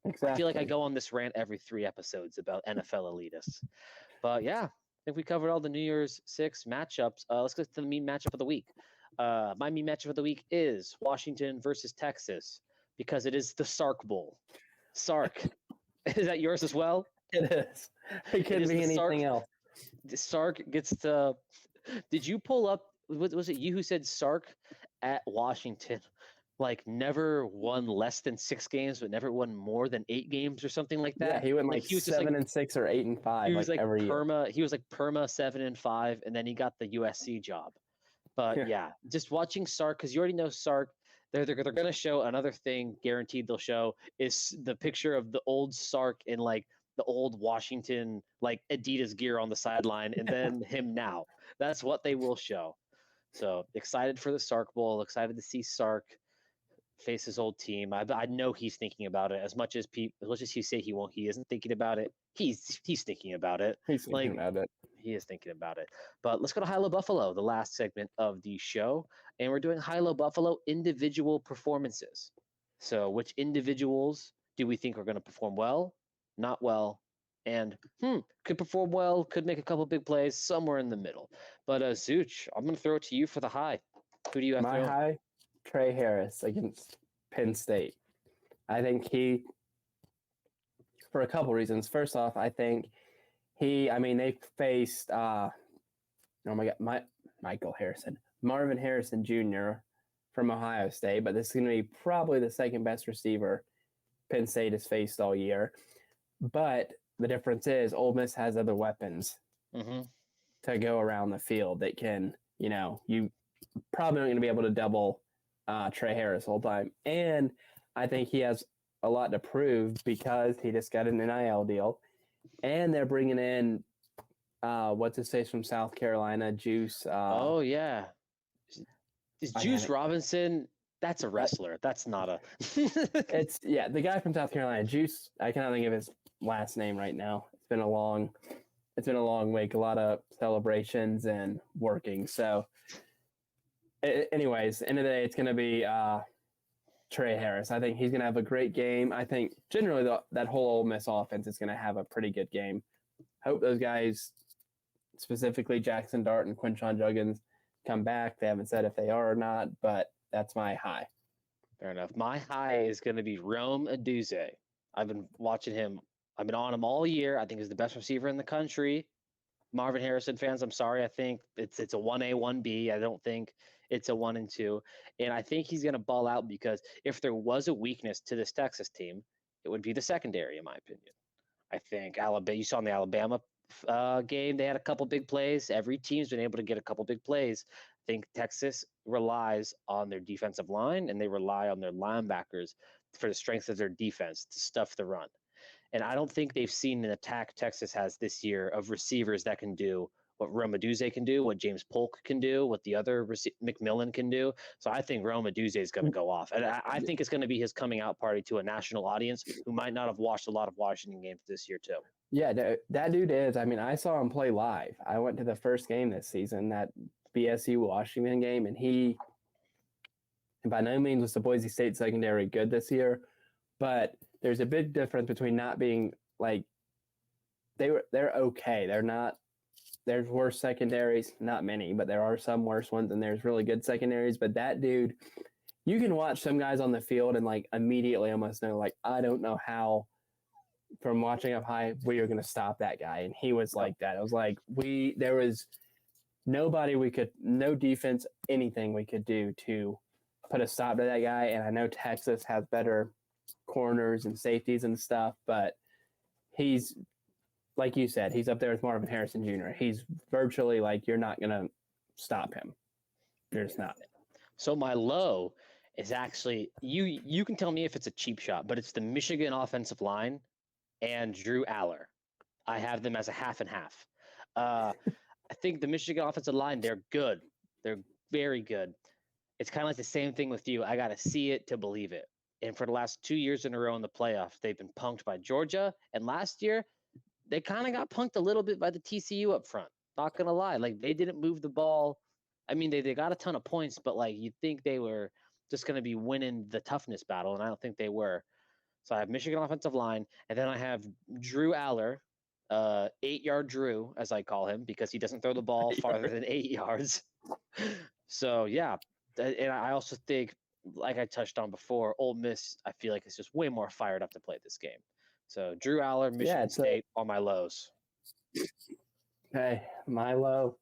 Exactly. I feel like I go on this rant every 3 episodes about NFL elitists. But yeah, I think we covered all the New Year's 6 matchups. Let's get to the meme matchup of the week. My meme matchup of the week is Washington versus Texas because it is the Sark Bowl. Sark, is that yours as well? It is. It could be anything else. The Sark gets to. Did you pull up? Was it you who said Sark at Washington? Like never won less than 6 games, but never won more than 8 games or something like that. Yeah, he went like 7-6 or 8-5. He was like every year. He was like perma 7-5, and then he got the USC job. But yeah, just watching Sark, because you already know Sark, they're going to show another thing, guaranteed they'll show, is the picture of the old Sark in like the old Washington, like Adidas gear on the sideline, and then him now. That's what they will show. So excited for the Sark Bowl, excited to see Sark face his old team. I know he's thinking about it as much as he say he won't. He isn't thinking about it. He's thinking about it. He's thinking about it. He is thinking about it. But let's go to Hilo Buffalo, the last segment of the show. And we're doing Hilo Buffalo individual performances. So which individuals do we think are going to perform well, not well, and could perform well, could make a couple big plays, somewhere in the middle. But Zooch, I'm going to throw it to you for the high. Who do you have? My high, Trey Harris against Penn State. I think he, for a couple reasons. First off, I think they faced, Marvin Harrison Jr. from Ohio State, but this is going to be probably the second best receiver Penn State has faced all year. But the difference is Ole Miss has other weapons to go around the field that can, you probably aren't going to be able to double Trey Harris the whole time. And I think he has a lot to prove because he just got an NIL deal. And they're bringing in, what's his face from South Carolina, Juice. Oh, yeah. Is Juice Robinson? That's a wrestler. That's not a. The guy from South Carolina, Juice. I cannot think of his last name right now. It's been a long week. A lot of celebrations and working. So, anyways, end of the day, it's going to be Trey Harris. I think he's going to have a great game. I think generally that whole Ole Miss offense is going to have a pretty good game. Hope those guys specifically Jackson Dart and Quinshon Juggins come back. They haven't said if they are or not, but that's my high. Fair enough. My high is going to be Rome Aduze. I've been watching him. I've been on him all year. I think he's the best receiver in the country. Marvin Harrison fans, I'm sorry. I think it's a 1A, 1B. I don't think it's a 1 and 2. And I think he's going to ball out because if there was a weakness to this Texas team, it would be the secondary, in my opinion. I think Alabama. You saw in the Alabama game, they had a couple big plays. Every team's been able to get a couple big plays. I think Texas relies on their defensive line and they rely on their linebackers for the strength of their defense to stuff the run. And I don't think they've seen an attack Texas has this year of receivers that can do what Rome Aduze can do, what James Polk can do, what the other McMillan can do. So I think Rome Aduze is going to go off. And I think it's going to be his coming out party to a national audience who might not have watched a lot of Washington games this year too. Yeah, that dude is. I mean, I saw him play live. I went to the first game this season, that BSU Washington game, and he by no means was the Boise State secondary good this year, but there's a big difference between not being like they're okay. They're not. There's worse secondaries, not many, but there are some worse ones, and there's really good secondaries. But that dude, you can watch some guys on the field and like immediately almost know, like, I don't know how from watching up high we are going to stop that guy. And he was like that. It was like there was nobody no defense, anything we could do to put a stop to that guy. And I know Texas has better corners and safeties and stuff, but he's, like you said, he's up there with Marvin Harrison Jr. He's virtually like, you're not going to stop him. You're just not. So my low is actually, you can tell me if it's a cheap shot, but it's the Michigan offensive line and Drew Aller. I have them as a half and half. I think the Michigan offensive line, they're good. They're very good. It's kind of like the same thing with you. I got to see it to believe it. And for the last 2 years in a row in the playoffs, they've been punked by Georgia. And last year, they kind of got punked a little bit by the TCU up front. Not going to lie. Like, they didn't move the ball. I mean, they got a ton of points, but, like, you'd think they were just going to be winning the toughness battle, and I don't think they were. So I have Michigan offensive line, and then I have Drew Aller, 8-yard Drew, as I call him, because he doesn't throw the ball farther than 8 yards. So, yeah. And I also think, like I touched on before, Ole Miss, I feel like it's just way more fired up to play this game. So Drew Aller, Michigan State on my lows. Okay, my low,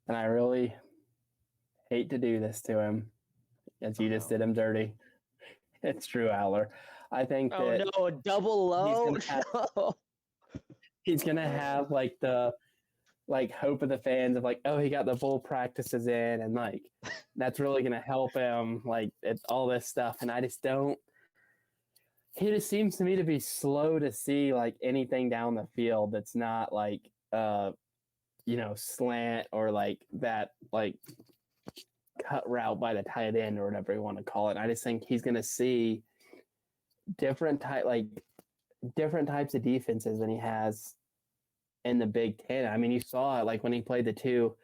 and I really hate to do this to him, as you just did him dirty. It's Drew Aller. I think that no, a double low. He's gonna have like the hope of the fans of like, oh, he got the full practices in, and like that's really gonna help him. Like it's all this stuff, and I just don't. He just seems to me to be slow to see like anything down the field that's not like slant or like that like cut route by the tight end or whatever you want to call it. I just think he's gonna see different types of defenses than he has in the Big Ten. I mean, you saw it like when he played the two,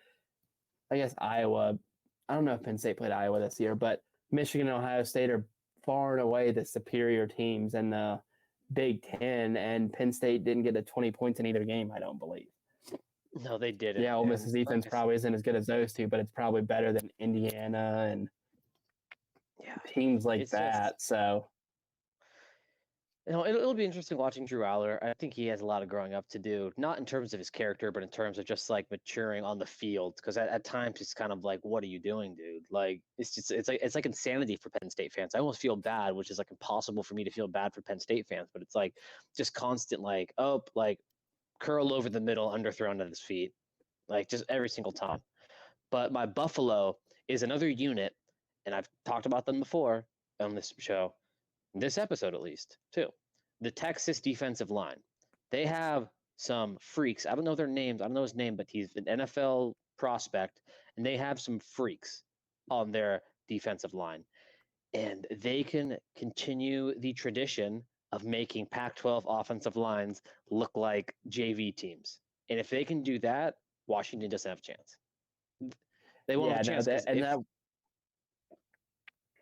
I guess Iowa. I don't know if Penn State played Iowa this year, but Michigan and Ohio State are far and away the superior teams in the Big Ten, and Penn State didn't get to 20 points in either game, I don't believe. No, they didn't. Yeah, Ole Miss's defense probably isn't as good as those two, but it's probably better than Indiana and teams like that. So, it'll be interesting watching Drew Aller. I think he has a lot of growing up to do, not in terms of his character, but in terms of just like maturing on the field. Because at times it's kind of like, what are you doing, dude? Like it's like insanity for Penn State fans. I almost feel bad, which is like impossible for me to feel bad for Penn State fans. But it's like just constant like curl over the middle, underthrown at his feet, like just every single time. But my Buffalo is another unit, and I've talked about them before on this show. This episode, at least, too. The Texas defensive line. They have some freaks. I don't know their names. I don't know his name, but he's an NFL prospect, and they have some freaks on their defensive line. And they can continue the tradition of making Pac-12 offensive lines look like JV teams. And if they can do that, Washington doesn't have a chance. They won't have a chance.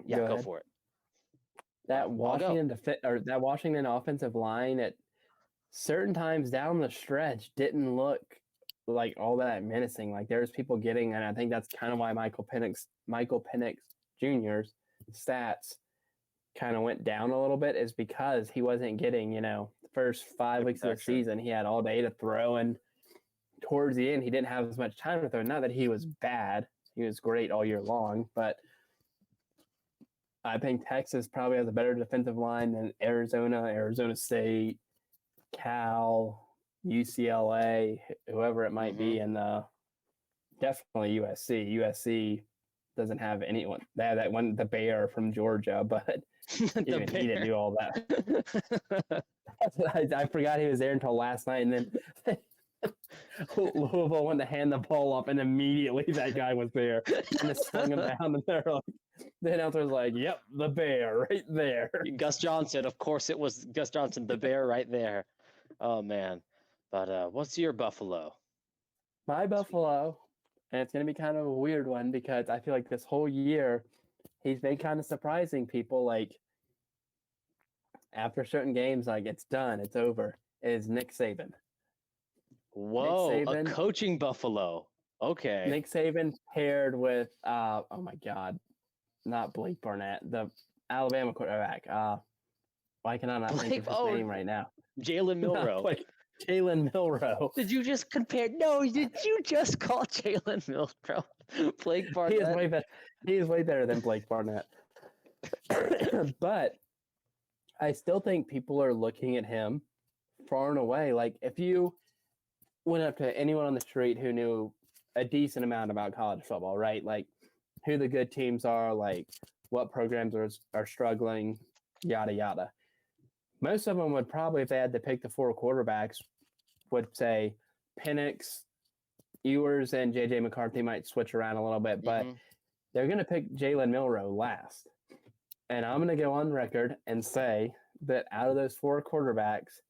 Go for it. That Washington offensive line at certain times down the stretch didn't look like all that menacing. Like there's people getting, and I think that's kind of why Michael Penix Jr.'s stats kind of went down a little bit, is because he wasn't getting, the first 5 weeks of the season, he had all day to throw, and towards the end, he didn't have as much time to throw. Not that he was bad. He was great all year long, but I think Texas probably has a better defensive line than Arizona, Arizona State, Cal, UCLA, whoever it might be, and definitely USC. USC doesn't have anyone. They have that one, the Bear from Georgia, but even he didn't do all that. I forgot he was there until last night, and then Louisville went to hand the ball up, and immediately that guy was there, and just slung him down, and they're like, the announcer was like, "Yep, the Bear right there." Gus Johnson, of course, it was Gus Johnson, the Bear right there. Oh man, but what's your Buffalo? My Buffalo, and it's going to be kind of a weird one because I feel like this whole year he's been kind of surprising people. Like after certain games, like it's done, it's over. Is Nick Saban? Whoa, Nick Saban, a coaching Buffalo. Okay. Nick Saban paired with oh my God, not Blake Barnett, the Alabama quarterback. Why can I not think of his name right now? Jalen Milroe. Jalen Milroe. Did you just compare? No, did you just call Jalen Milroe Blake Barnett? He is way better than Blake Barnett. But I still think people are looking at him far and away. Like if you went up to anyone on the street who knew a decent amount about college football, right? Like who the good teams are, like what programs are struggling, yada, yada. Most of them would probably, if they had to pick the 4 quarterbacks, would say Penix, Ewers, and J.J. McCarthy might switch around a little bit, but they're going to pick Jalen Milroe last. And I'm going to go on record and say that out of those 4 quarterbacks,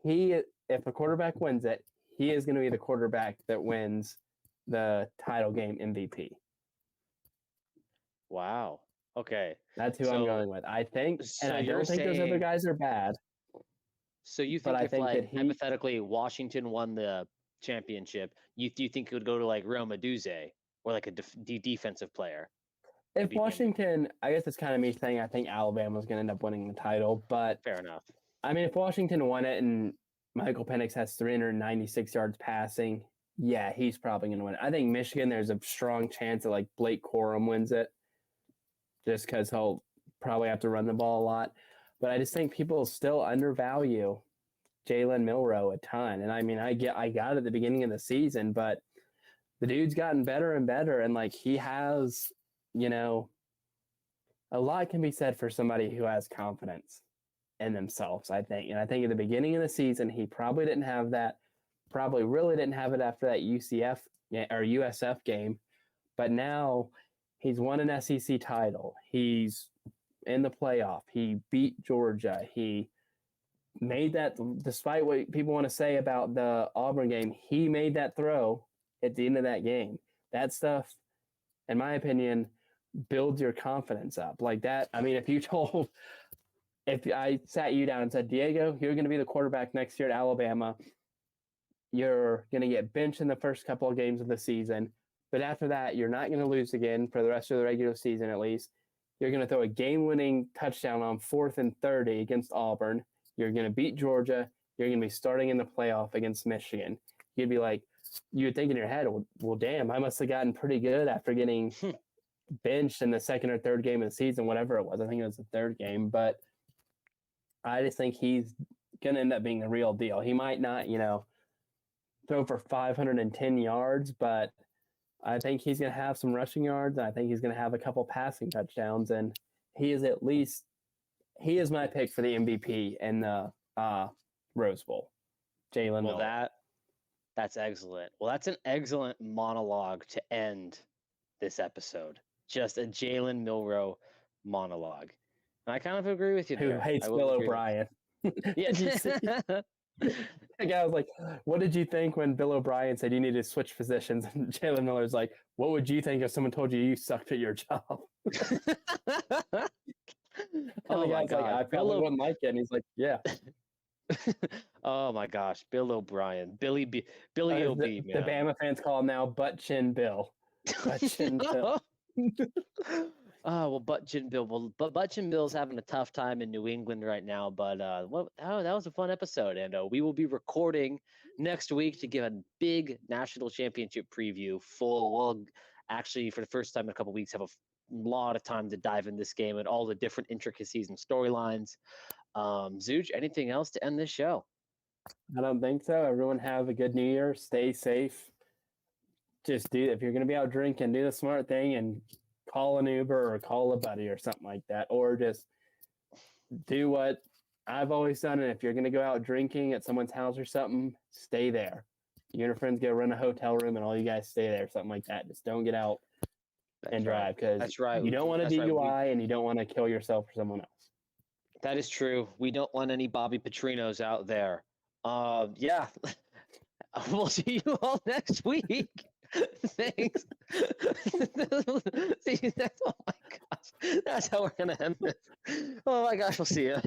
if a quarterback wins it, he is going to be the quarterback that wins the title game MVP. Wow. Okay. That's who I'm going with. I think, and I don't think those other guys are bad. So you think if, like, hypothetically, Washington won the championship, you think it would go to, like, Rome Odunze or, like, a defensive player? If Washington, I guess it's kind of me saying I think Alabama's going to end up winning the title, but fair enough. I mean, if Washington won it and Michael Penix has 396 yards passing, yeah, he's probably going to win it. I think Michigan, there's a strong chance that, like, Blake Corum wins it, just because he'll probably have to run the ball a lot. But I just think people still undervalue Jalen Milroe a ton. And I mean, I got it at the beginning of the season, but the dude's gotten better and better. And like he has, a lot can be said for somebody who has confidence in themselves, I think. And I think at the beginning of the season, he probably didn't have that, probably really didn't have it after that USF game. But now he's won an SEC title. He's in the playoff. He beat Georgia. He made that, despite what people want to say about the Auburn game, he made that throw at the end of that game. That stuff, in my opinion, builds your confidence up. Like that, I mean, if I sat you down and said, Diego, you're going to be the quarterback next year at Alabama, you're going to get benched in the first couple of games of the season, but after that, you're not going to lose again for the rest of the regular season at least. You're going to throw a game-winning touchdown on 4th and 30 against Auburn. You're going to beat Georgia. You're going to be starting in the playoff against Michigan. You'd be like, you would think in your head, well, damn, I must have gotten pretty good after getting benched in the second or third game of the season, whatever it was. I think it was the third game. But I just think he's going to end up being the real deal. He might not, throw for 510 yards, but I think he's going to have some rushing yards. And I think he's going to have a couple passing touchdowns. And he is my pick for the MVP in the Rose Bowl. Jalen Milroe. Well, that's excellent. Well, that's an excellent monologue to end this episode. Just a Jalen Milroe monologue. And I kind of agree with you there. Who hates Bill O'Brien. Yeah. The guy was like, what did you think when Bill O'Brien said you need to switch positions? And Jalen Miller's like, what would you think if someone told you sucked at your job? Oh my God. Like, I probably wouldn't like it. And he's like, yeah. Oh my gosh, Bill O'Brien, Billy As OB, the man. Bama fans call him now, Butt Chin Bill. Butt Chin Bill. Oh well, Butt Chin Bill's having a tough time in New England right now. But that was a fun episode, and we will be recording next week to give a big national championship preview. We'll actually, for the first time in a couple weeks, have a lot of time to dive in this game and all the different intricacies and storylines. Zooch, anything else to end this show? I don't think so. Everyone have a good New Year. Stay safe. Just if you're going to be out drinking, do the smart thing and call an Uber or call a buddy or something like that. Or just do what I've always done. And if you're going to go out drinking at someone's house or something, stay there. You and your friends go rent a hotel room and all you guys stay there, something like that. Just don't get out and drive because you don't want a DUI and you don't want to kill yourself or someone else. That is true. We don't want any Bobby Petrinos out there. Yeah. We'll see you all next week. Thanks. See, oh my gosh. That's how we're going to end this. Oh my gosh. We'll see you.